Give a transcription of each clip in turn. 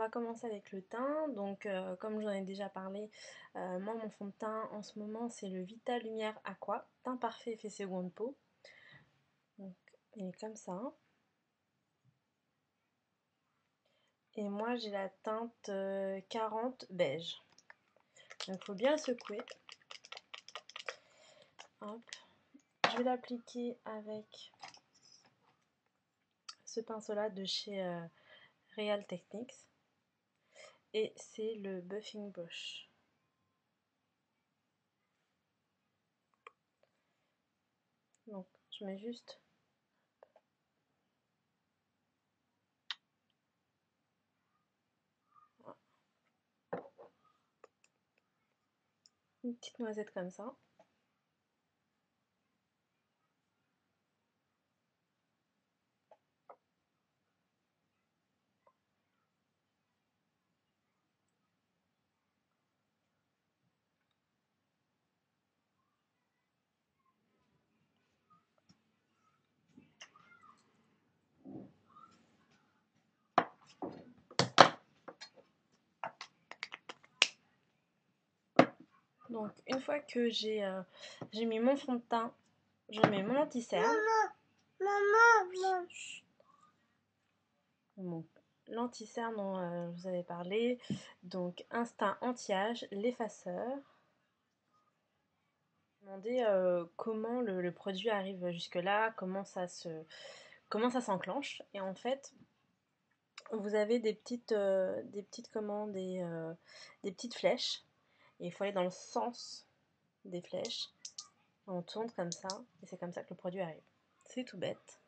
va commencer avec le teint. Donc, comme j'en ai déjà parlé, moi, mon fond de teint en ce moment, c'est le Vita Lumière Aqua, teint parfait effet seconde peau. Donc, il est comme ça. Et moi, j'ai la teinte 40 beige. Donc, il faut bien le secouer. Hop. Je vais l'appliquer avec ce pinceau-là de chez Real Techniques. Et c'est le Buffing Brush. Donc, je mets juste une petite noisette comme ça. Donc une fois que j'ai mis mon fond de teint, je mets mon anti-cerne. Mon l'anti-cerne dont je vous avais parlé. Donc Instinct anti-âge, l'effaceur. Demandez comment le produit arrive jusque là, comment ça s'enclenche. Et en fait, vous avez des petites commandes, des petites flèches. Et il faut aller dans le sens des flèches. On tourne comme ça, et c'est comme ça que le produit arrive. C'est tout bête.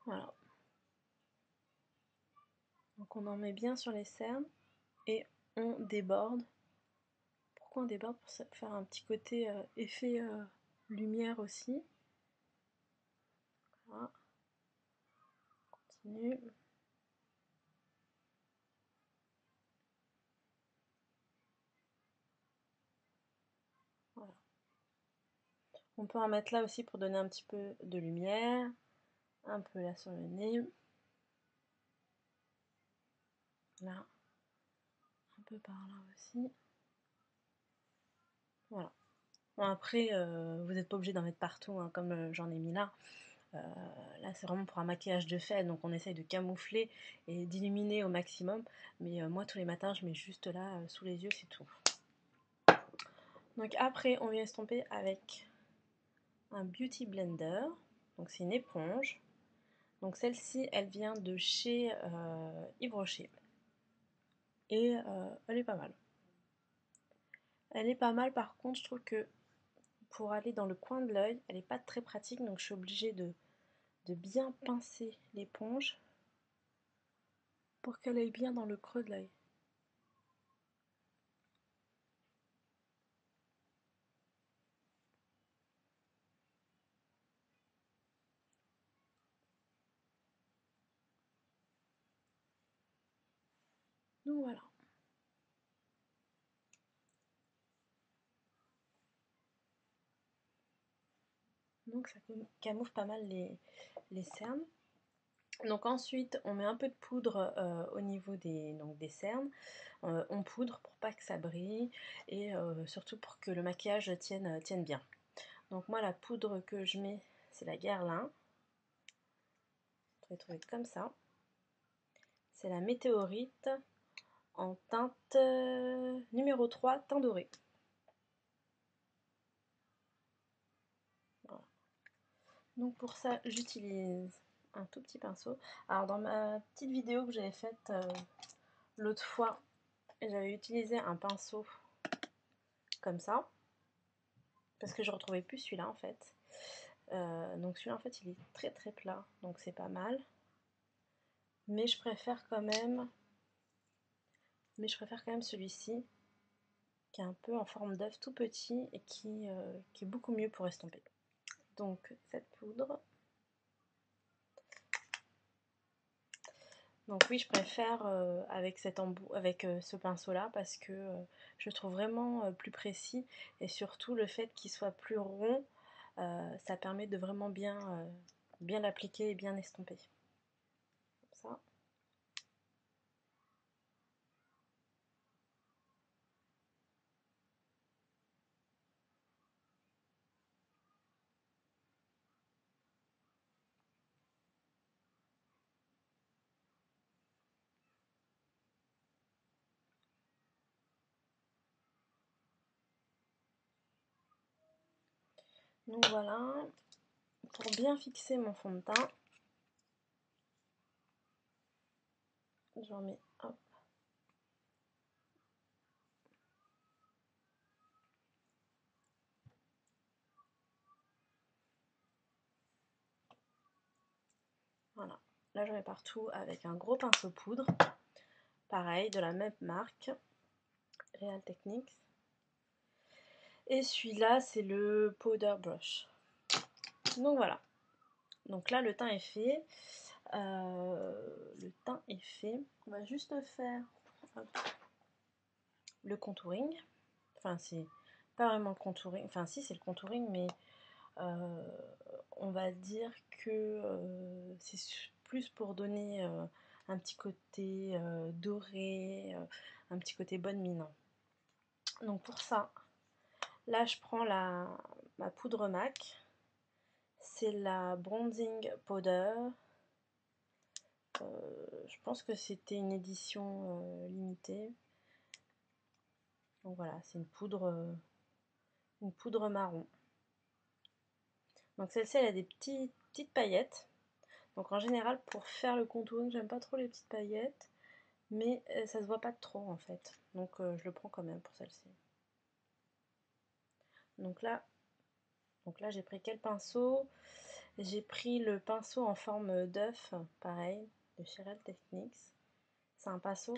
Voilà. Donc on en met bien sur les cernes et on déborde. Pourquoi on déborde? Pour faire un petit côté effet lumière aussi. Voilà. On continue. Voilà. On peut en mettre là aussi pour donner un petit peu de lumière. Un peu là sur le nez. Là. Un peu par là aussi. Voilà. Bon, après, vous n'êtes pas obligé d'en mettre partout, hein, comme j'en ai mis là. Là, c'est vraiment pour un maquillage de fait, donc on essaye de camoufler et d'illuminer au maximum. Mais moi, tous les matins, je mets juste là, sous les yeux, c'est tout. Donc après, on vient estomper avec un Beauty Blender. Donc c'est une éponge. Donc celle-ci, elle vient de chez Yves Rocher. Et elle est pas mal. Elle est pas mal, par contre, je trouve que pour aller dans le coin de l'œil, elle n'est pas très pratique, donc je suis obligée de bien pincer l'éponge pour qu'elle aille bien dans le creux de l'œil. Donc voilà. Donc ça camoufle pas mal les cernes. Donc ensuite, on met un peu de poudre au niveau des cernes. On poudre pour pas que ça brille et surtout pour que le maquillage tienne bien. Donc moi, la poudre que je mets, c'est la Guerlain. Vous pouvez trouver comme ça. C'est la Météorite en teinte numéro 3, teint doré. Voilà. Donc pour ça, j'utilise un tout petit pinceau. Alors dans ma petite vidéo que j'avais faite l'autre fois, j'avais utilisé un pinceau comme ça, parce que je retrouvais plus celui-là en fait. Donc celui-là en fait il est très très plat, donc c'est pas mal. Mais je préfère quand même celui-ci, qui est un peu en forme d'œuf tout petit et qui est beaucoup mieux pour estomper. Donc cette poudre. Donc oui, je préfère avec ce pinceau-là parce que je trouve vraiment plus précis et surtout le fait qu'il soit plus rond, ça permet de vraiment bien l'appliquer et bien estomper. Comme ça. Donc voilà, pour bien fixer mon fond de teint, j'en mets hop. Voilà, là j'en mets partout avec un gros pinceau poudre, pareil, de la même marque, Real Techniques. Et celui-là, c'est le Powder Brush. Donc voilà. Donc là, le teint est fait. Le teint est fait. On va juste faire le contouring. Enfin, c'est pas vraiment le contouring. Enfin, si, c'est le contouring, mais on va dire que c'est plus pour donner un petit côté doré, un petit côté bonne mine. Donc pour ça, là, je prends ma poudre MAC. C'est la Bronzing Powder. Je pense que c'était une édition limitée. Donc voilà, c'est une poudre marron. Donc celle-ci, elle a des petites paillettes. Donc en général, pour faire le contouring, j'aime pas trop les petites paillettes. Mais ça se voit pas trop en fait. Donc je le prends quand même pour celle-ci. Donc là j'ai pris quel pinceau? J'ai pris le pinceau en forme d'œuf, pareil, de chez Real Techniques. C'est un pinceau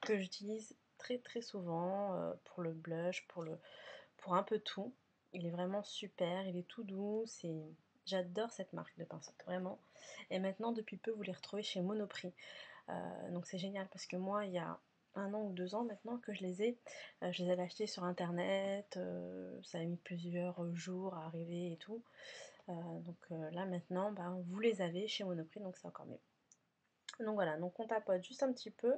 que j'utilise très souvent pour le blush, pour un peu tout. Il est vraiment super, il est tout doux, j'adore cette marque de pinceau, vraiment. Et maintenant, depuis peu, vous les retrouvez chez Monoprix. Donc c'est génial parce que moi, il y a 1 an ou 2 ans maintenant que je les ai. Je les avais achetés sur internet, ça a mis plusieurs jours à arriver et tout. Donc là maintenant, vous les avez chez Monoprix, donc c'est encore mieux. Donc voilà, donc on tapote juste un petit peu.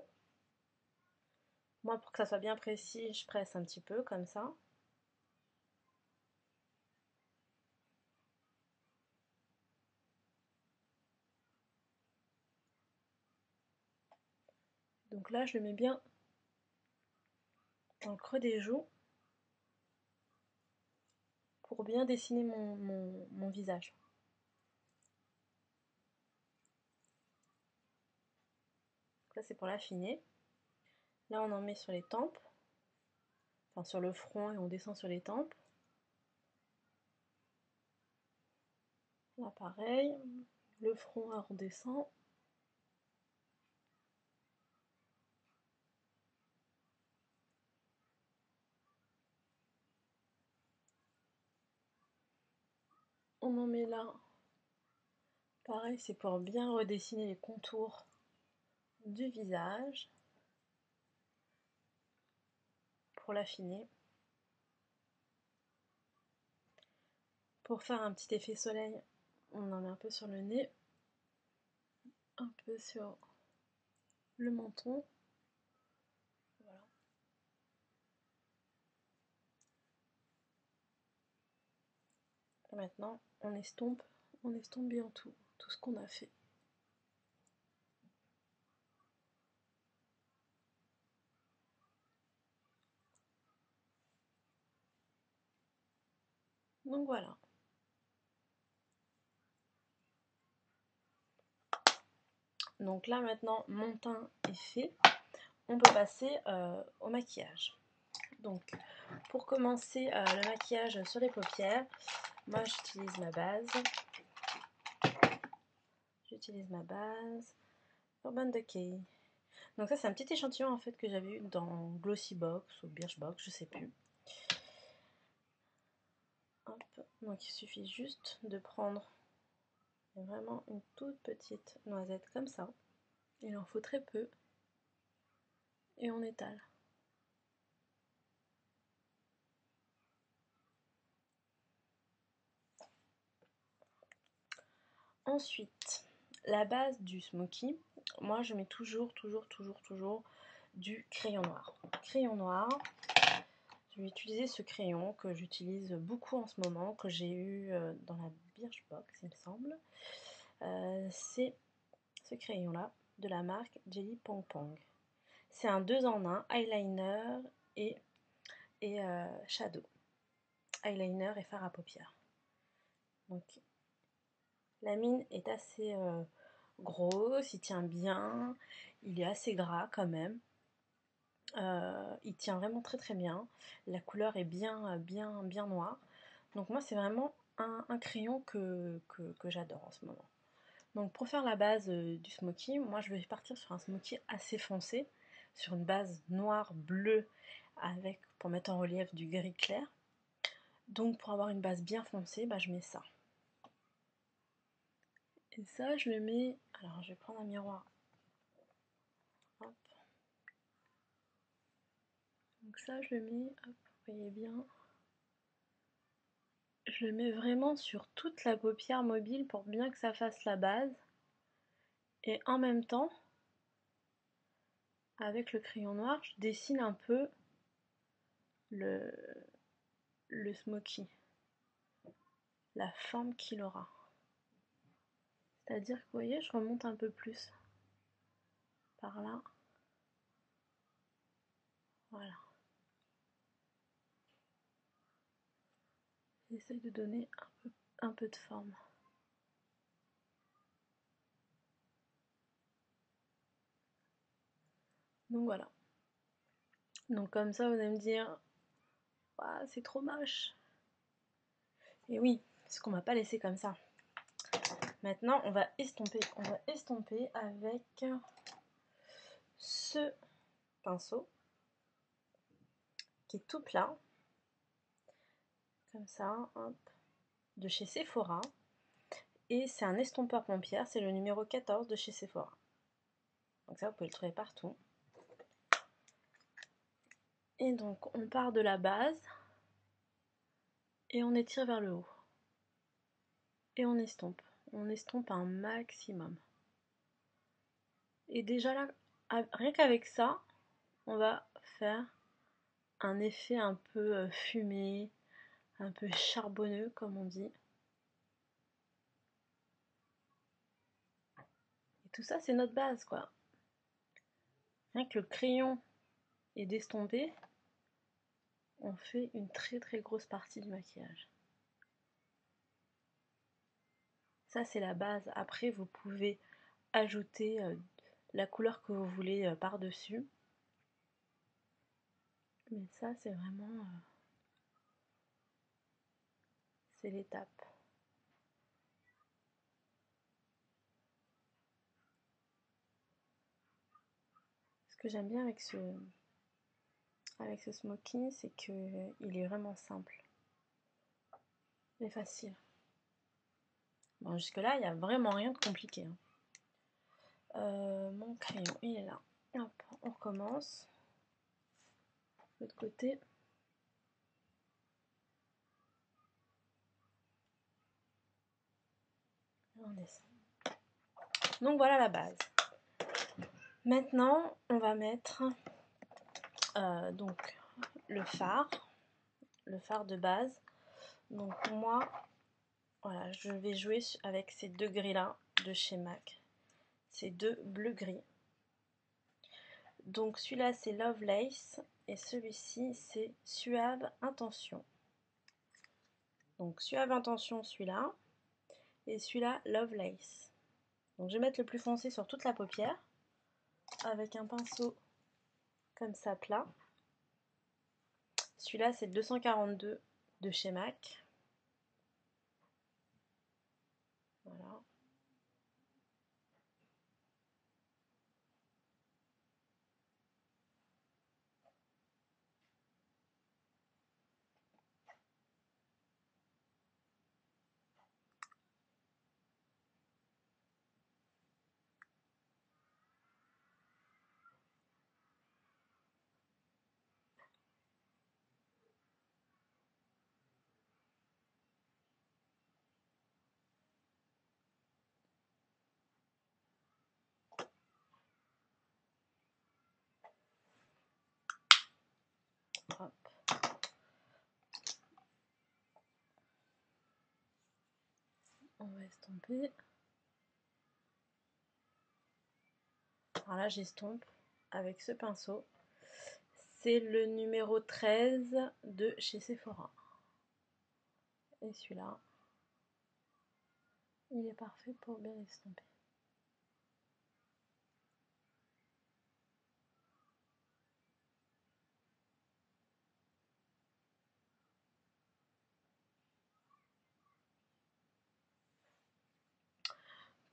Moi, pour que ça soit bien précis, je presse un petit peu comme ça. Donc là, je le mets bien dans le creux des joues pour bien dessiner mon visage. Donc là, c'est pour l'affiner. Là, on en met sur les tempes, enfin sur le front et on descend sur les tempes. Là, pareil, le front, on redescend. On en met là. Pareil, c'est pour bien redessiner les contours du visage, pour l'affiner. Pour faire un petit effet soleil, on en met un peu sur le nez, un peu sur le menton. Voilà. Et maintenant, on estompe bien tout ce qu'on a fait. Donc voilà. Donc là maintenant, mon teint est fait. On peut passer au maquillage. Donc pour commencer le maquillage sur les paupières, moi j'utilise ma base. Urban Decay. Donc ça c'est un petit échantillon en fait que j'avais eu dans Glossybox ou Birchbox, je sais plus. Hop. Donc il suffit juste de prendre vraiment une toute petite noisette comme ça. Il en faut très peu. Et on étale. Ensuite, la base du smoky, moi je mets toujours du crayon noir. Crayon noir, je vais utiliser ce crayon que j'utilise beaucoup en ce moment, que j'ai eu dans la Birchbox il me semble. C'est ce crayon là de la marque Jelly Pong Pong. C'est un 2 en 1, eyeliner et shadow. Eyeliner et fard à paupières. Donc la mine est assez grosse, il tient bien, il est assez gras quand même. Il tient vraiment très très bien. La couleur est bien noire. Donc moi c'est vraiment un crayon que j'adore en ce moment. Donc pour faire la base du smoky, moi je vais partir sur un smoky assez foncé, sur une base noire bleue avec, pour mettre en relief, du gris clair. Donc pour avoir une base bien foncée, bah, je mets ça. Et ça je le mets, alors je vais prendre un miroir. Hop. Donc ça je le mets, hop, vous voyez bien. Je le mets vraiment sur toute la paupière mobile pour bien que ça fasse la base. Et en même temps, avec le crayon noir, je dessine un peu le smoky, la forme qu'il aura. C'est-à-dire que vous voyez, je remonte un peu plus par là. Voilà. J'essaye de donner un peu de forme. Donc voilà. Donc comme ça, vous allez me dire, ah, c'est trop moche. Et oui, parce qu'on va pas laisser comme ça. Maintenant, on va estomper. On va estomper avec ce pinceau qui est tout plat, comme ça, hop, de chez Sephora. Et c'est un estompeur pompière, c'est le numéro 14 de chez Sephora. Donc ça, vous pouvez le trouver partout. Et donc, on part de la base et on étire vers le haut. Et on estompe. On estompe un maximum. Et déjà là, rien qu'avec ça, on va faire un effet un peu fumé, un peu charbonneux, comme on dit. Et tout ça, c'est notre base, quoi. Rien que le crayon est d'estomper, on fait une très très grosse partie du maquillage. Ça, c'est la base. Après, vous pouvez ajouter la couleur que vous voulez par-dessus. Mais ça, c'est vraiment... c'est l'étape. Ce que j'aime bien avec ce smoky, c'est qu'il est vraiment simple. Il est facile. Bon, jusque-là, il n'y a vraiment rien de compliqué. Hein. Mon crayon, il est là. Hop, on recommence. De l'autre côté. On descend. Donc voilà la base. Maintenant, on va mettre donc le fard de base. Donc moi, voilà, je vais jouer avec ces deux gris là de chez MAC. Ces deux bleu gris. Donc celui-là c'est Lovelace et celui-ci c'est Suave Intention. Donc Suave Intention celui-là et celui-là Lovelace. Donc je vais mettre le plus foncé sur toute la paupière avec un pinceau comme ça plat. Celui-là c'est le 242 de chez MAC. Voilà. Hop. On va estomper. Alors là j'estompe avec ce pinceau. C'est le numéro 13 de chez Sephora. Et celui-là. Il est parfait pour bien estomper.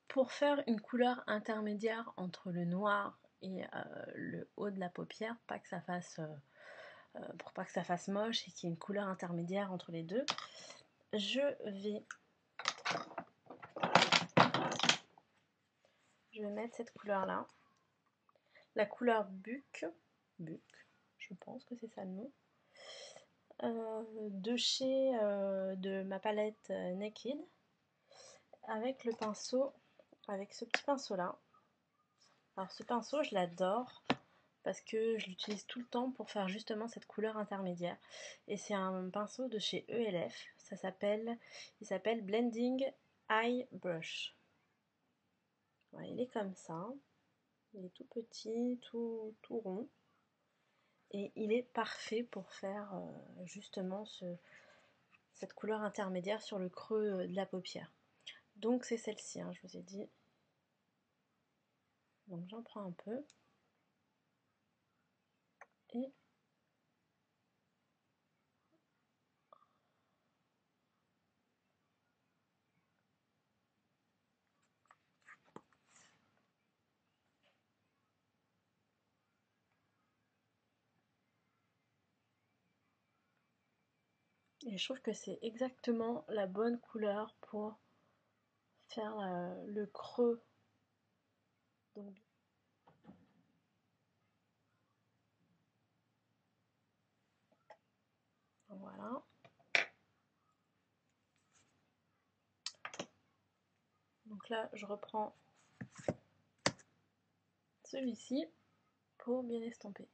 Pour faire une couleur intermédiaire entre le noir et le haut de la paupière, pas que ça fasse, pour pas que ça fasse moche et qu'il y ait une couleur intermédiaire entre les deux, je vais mettre cette couleur là, la couleur Buck, je pense que c'est ça le nom, de ma palette Naked, avec le pinceau, avec ce petit pinceau là. Alors ce pinceau je l'adore parce que je l'utilise tout le temps pour faire justement cette couleur intermédiaire, et c'est un pinceau de chez ELF, il s'appelle Blending Eye Brush. Voilà, il est comme ça, il est tout petit, tout rond, et il est parfait pour faire justement cette couleur intermédiaire sur le creux de la paupière. Donc c'est celle-ci, hein, je vous ai dit. Donc j'en prends un peu et je trouve que c'est exactement la bonne couleur pour faire le creux. Donc, voilà. Donc là, je reprends celui-ci pour bien estomper.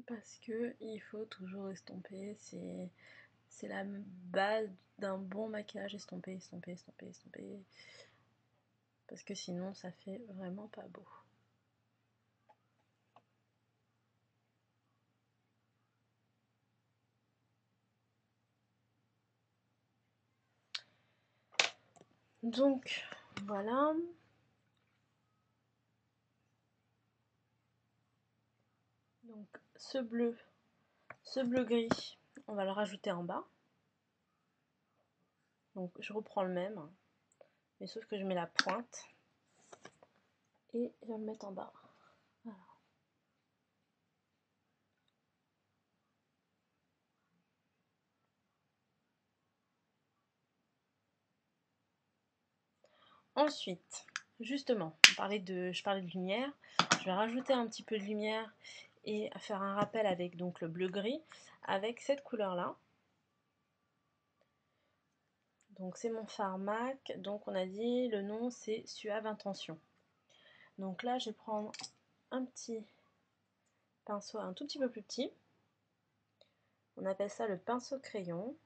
Parce que il faut toujours estomper, c'est la base d'un bon maquillage, estomper, estomper, estomper, estomper. Parce que sinon, ça fait vraiment pas beau. Donc, voilà. Donc, ce bleu gris, on va le rajouter en bas. Donc, je reprends le même, mais sauf que je mets la pointe et je vais le mettre en bas. Voilà. Ensuite, justement, je parlais de lumière. Je vais rajouter un petit peu de lumière et faire un rappel avec donc le bleu gris avec cette couleur là. Donc c'est mon fard MAC, donc on a dit le nom c'est Suave Intention. Donc là je vais prendre un petit pinceau un tout petit peu plus petit. On appelle ça le pinceau crayon.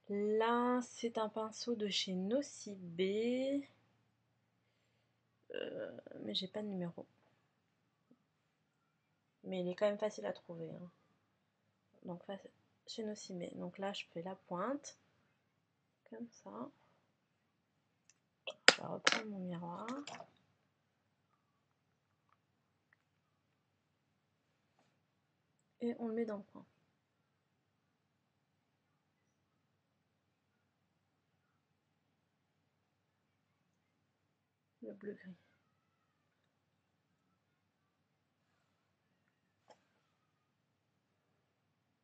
Là c'est un pinceau de chez Nocibé, mais j'ai pas de numéro. Mais il est quand même facile à trouver, hein. Donc chez Nocibé. Donc là je fais la pointe comme ça. Je vais reprendre mon miroir. Et on le met dans le coin. Le bleu gris.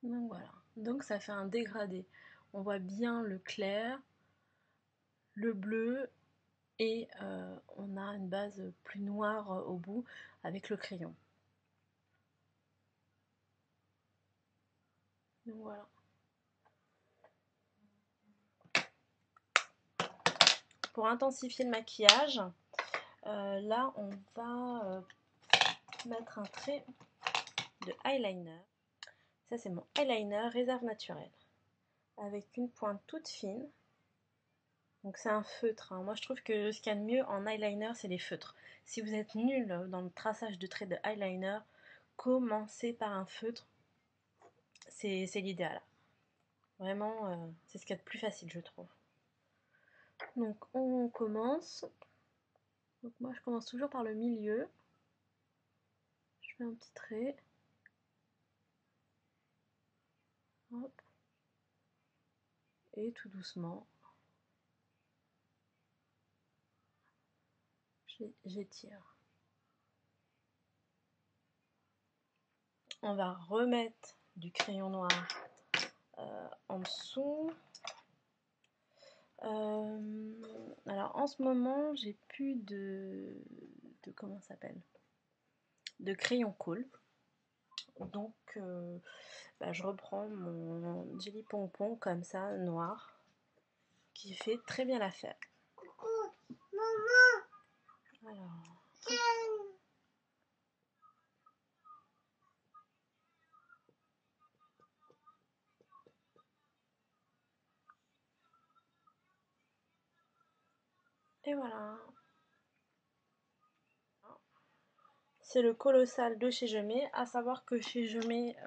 Donc voilà. Donc ça fait un dégradé. On voit bien le clair, le bleu, et on a une base plus noire au bout avec le crayon. Donc voilà. Pour intensifier le maquillage, là on va mettre un trait de eyeliner. Ça c'est mon eyeliner réserve naturelle, avec une pointe toute fine. Donc c'est un feutre, hein. Moi je trouve que ce qu'il y a de mieux en eyeliner, c'est les feutres. Si vous êtes nul dans le traçage de traits de eyeliner, commencez par un feutre, c'est l'idéal. Vraiment, c'est ce qu'il y a de plus facile, je trouve. Donc on commence. Donc moi je commence toujours par le milieu. Je fais un petit trait. Hop. Et tout doucement, j'étire. On va remettre du crayon noir en dessous. Alors en ce moment, j'ai plus de comment ça s'appelle, de crayon colle. Donc je reprends mon Jelly Pompon comme ça, noir, qui fait très bien l'affaire. Alors, et voilà. C'est le Colossal de chez Gemay. À savoir que chez Gemay,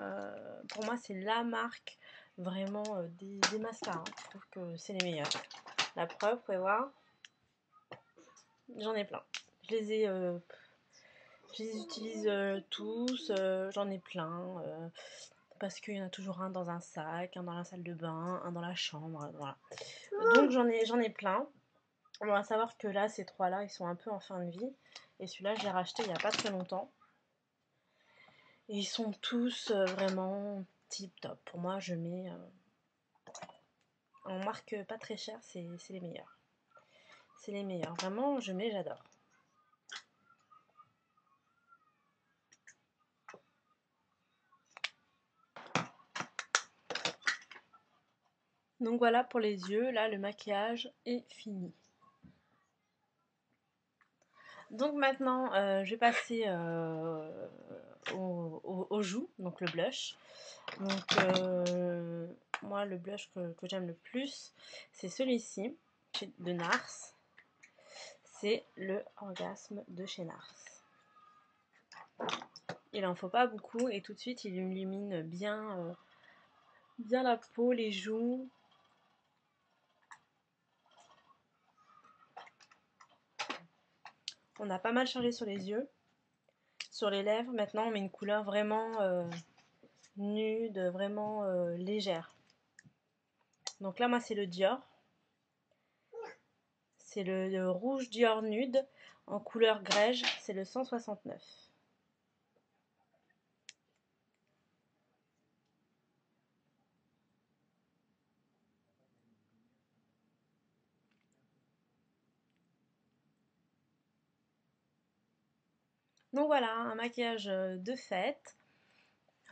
pour moi, c'est la marque vraiment des mascaras. Je trouve que c'est les meilleurs. La preuve, vous pouvez voir, j'en ai plein. Je les utilise tous, j'en ai plein. Parce qu'il y en a toujours un dans un sac, un dans la salle de bain, un dans la chambre, voilà. Donc j'en ai plein. On va savoir que là, ces trois-là, ils sont un peu en fin de vie. Et celui-là, je l'ai racheté il n'y a pas très longtemps. Et ils sont tous vraiment tip top. Pour moi, je mets en marque pas très cher, c'est les meilleurs. C'est les meilleurs. Vraiment, je mets, j'adore. Donc voilà pour les yeux. Là, le maquillage est fini. Donc maintenant, je vais passer aux joues, donc le blush. Donc moi, le blush que j'aime le plus, c'est celui-ci, de NARS. C'est le Orgasme de chez NARS. Il en faut pas beaucoup et tout de suite, il illumine bien, bien la peau, les joues. On a pas mal changé sur les yeux. Sur les lèvres, maintenant, on met une couleur vraiment nude, vraiment légère. Donc là, moi, c'est le Dior. C'est le rouge Dior nude en couleur grège. C'est le 169. Donc voilà, un maquillage de fête.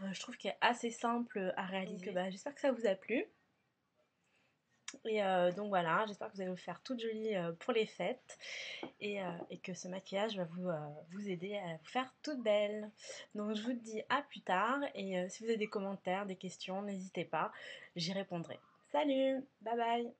Je trouve qu'il est assez simple à réaliser. Donc, j'espère que ça vous a plu. Et donc voilà, j'espère que vous allez vous faire toute jolie pour les fêtes et que ce maquillage va vous aider à vous faire toute belle. Donc je vous dis à plus tard et si vous avez des commentaires, des questions, n'hésitez pas, j'y répondrai. Salut, bye bye.